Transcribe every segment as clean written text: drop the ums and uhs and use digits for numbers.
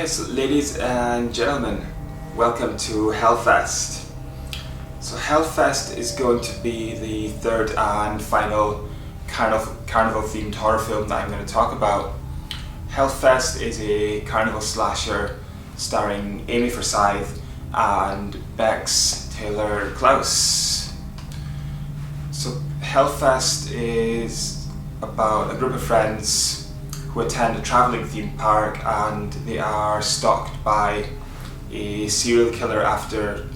Okay, so ladies and gentlemen, welcome to Hellfest. So Hellfest is going to be the third and final carnival themed horror film that I'm going to talk about. Hellfest is a carnival slasher starring Amy Forsyth and Bex Taylor Klaus. So Hellfest is about a group of friends who attend a travelling theme park, and they are stalked by a serial killer after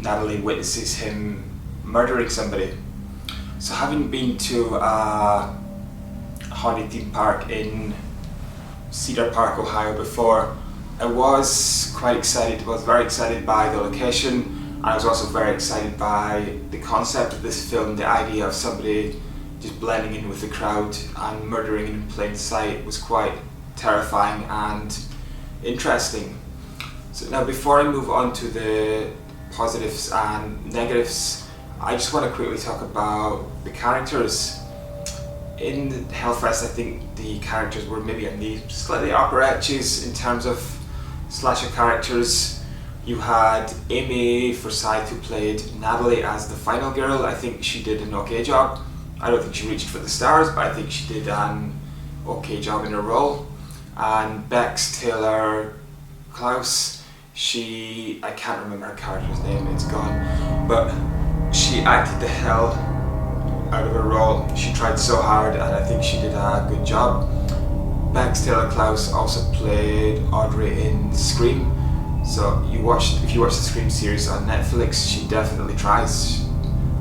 Natalie witnesses him murdering somebody. So having been to a haunted theme park in Cedar Park, Ohio before, I was quite excited. I was very excited by the location, and I was also very excited by the concept of this film. The idea of somebody just blending in with the crowd and murdering in plain sight was quite terrifying and interesting. So now, before I move on to the positives and negatives, I just want to quickly talk about the characters. In Hellfest, I think the characters were maybe on the slightly upper edges in terms of slasher characters. You had Amy Forsyth, who played Natalie as the final girl. I think she did an okay job. I don't think she reached for the stars, but I think she did an okay job in her role. And Bex Taylor Klaus, I can't remember her character's name, it's gone, but she acted the hell out of her role. She tried so hard, and I think she did a good job. Bex Taylor Klaus also played Audrey in Scream. So if you watch the Scream series on Netflix, she definitely tries.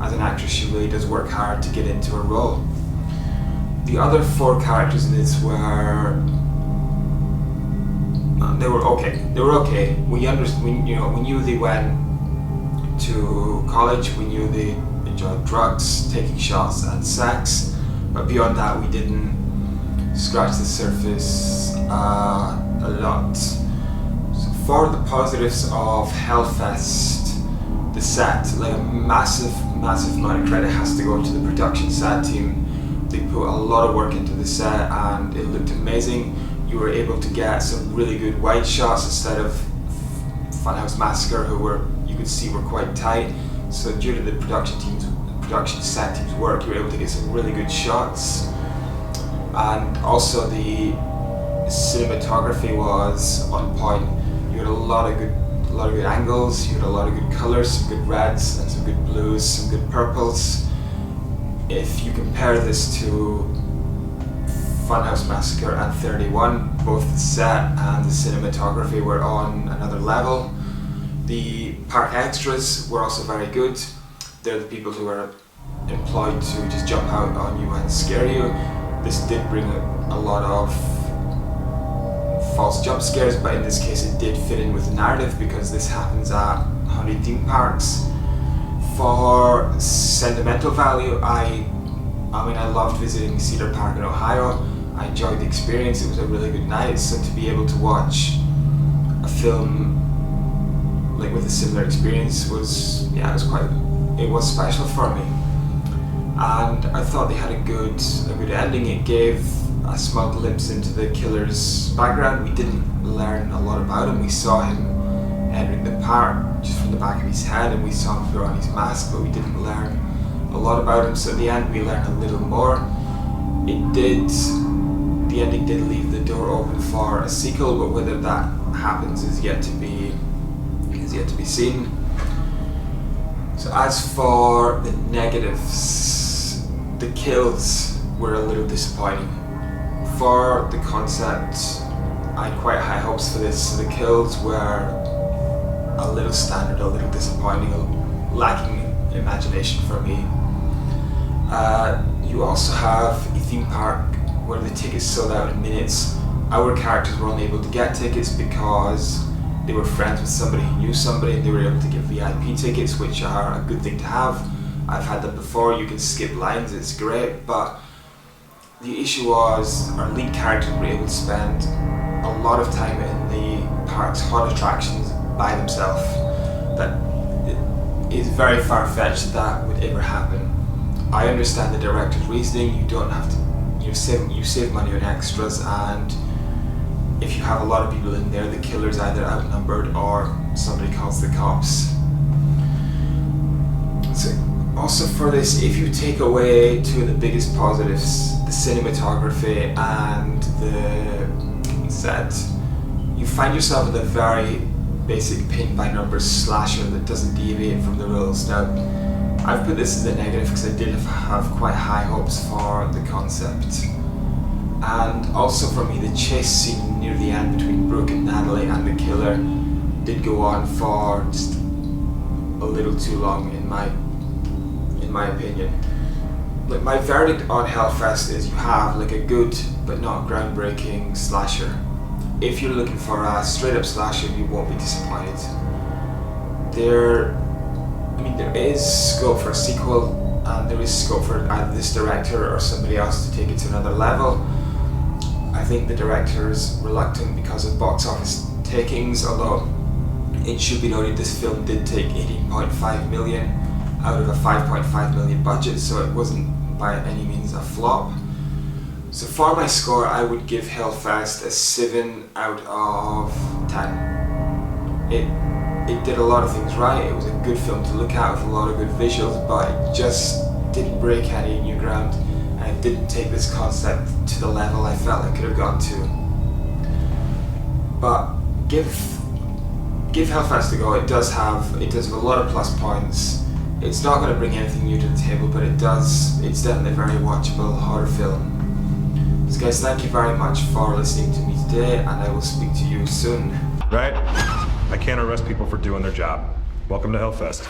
As an actress, she really does work hard to get into her role. The other four characters in this were okay. They were okay. We knew they went to college. We knew they enjoyed drugs, taking shots, and sex. But beyond that, we didn't scratch the surface a lot. So for the positives of Hellfest, the set, like a massive amount of credit has to go to the production set team. They put a lot of work into the set, and it looked amazing. You were able to get some really good wide shots instead of Funhouse Massacre, you could see were quite tight. So due to the production set team's work, you were able to get some really good shots. And also the cinematography was on point. You had a lot of good angles, you had a lot of good colours, some good reds and some good blues, some good purples. If you compare this to Funhouse Massacre and 31, both the set and the cinematography were on another level. The park extras were also very good. They're the people who are employed to just jump out on you and scare you. This did bring a lot of false jump scares, but in this case it did fit in with the narrative because this happens at haunted theme parks. For sentimental value, I loved visiting Cedar Park in Ohio. I enjoyed the experience. It was a really good night. So to be able to watch a film like with a similar experience was special for me. And I thought they had a good ending. It gave a small glimpse into the killer's background. We didn't learn a lot about him. We saw him entering the park just from the back of his head, and we saw him throw on his mask, but we didn't learn a lot about him. So at the end we learned a little more. The ending did leave the door open for a sequel, but whether that happens is yet to be seen. So as for the negatives, the kills were a little disappointing. For the concept, I had quite high hopes for this. So the kills were a little standard, a little disappointing, lacking imagination for me. You also have a theme park where the tickets sold out in minutes. Our characters were only able to get tickets because they were friends with somebody who knew somebody, and they were able to get VIP tickets, which are a good thing to have. I've had that before. You can skip lines, it's great, but the issue was our lead characters were able to spend a lot of time in the park's hot attractions by themselves. That is very far-fetched that would ever happen. I understand the director's reasoning. You don't have to, you save money on extras, and if you have a lot of people in there, the killer's either outnumbered or somebody calls the cops. So also for this, if you take away two of the biggest positives, the cinematography and the set, you find yourself with a very basic paint by numbers slasher that doesn't deviate from the rules. Now, I've put this as a negative because I did have quite high hopes for the concept. And also for me, the chase scene near the end between Brooke and Natalie and the killer did go on for just a little too long in my opinion. Like, my verdict on Hellfest is you have like a good but not groundbreaking slasher. If you're looking for a straight up slasher, you won't be disappointed. There is scope for a sequel, and there is scope for either this director or somebody else to take it to another level. I think the director is reluctant because of box office takings, although it should be noted this film did take 18.5 million out of a 5.5 million budget, so it wasn't by any means a flop. So for my score, I would give Hellfest a 7 out of 10. It did a lot of things right. It was a good film to look at with a lot of good visuals, but it just didn't break any new ground, and it didn't take this concept to the level I felt it could have gone to. But give Hellfest a go. It does have a lot of plus points. It's not going to bring anything new to the table, but it's definitely a very watchable horror film. So guys, thank you very much for listening to me today, and I will speak to you soon. Right? I can't arrest people for doing their job. Welcome to Hellfest.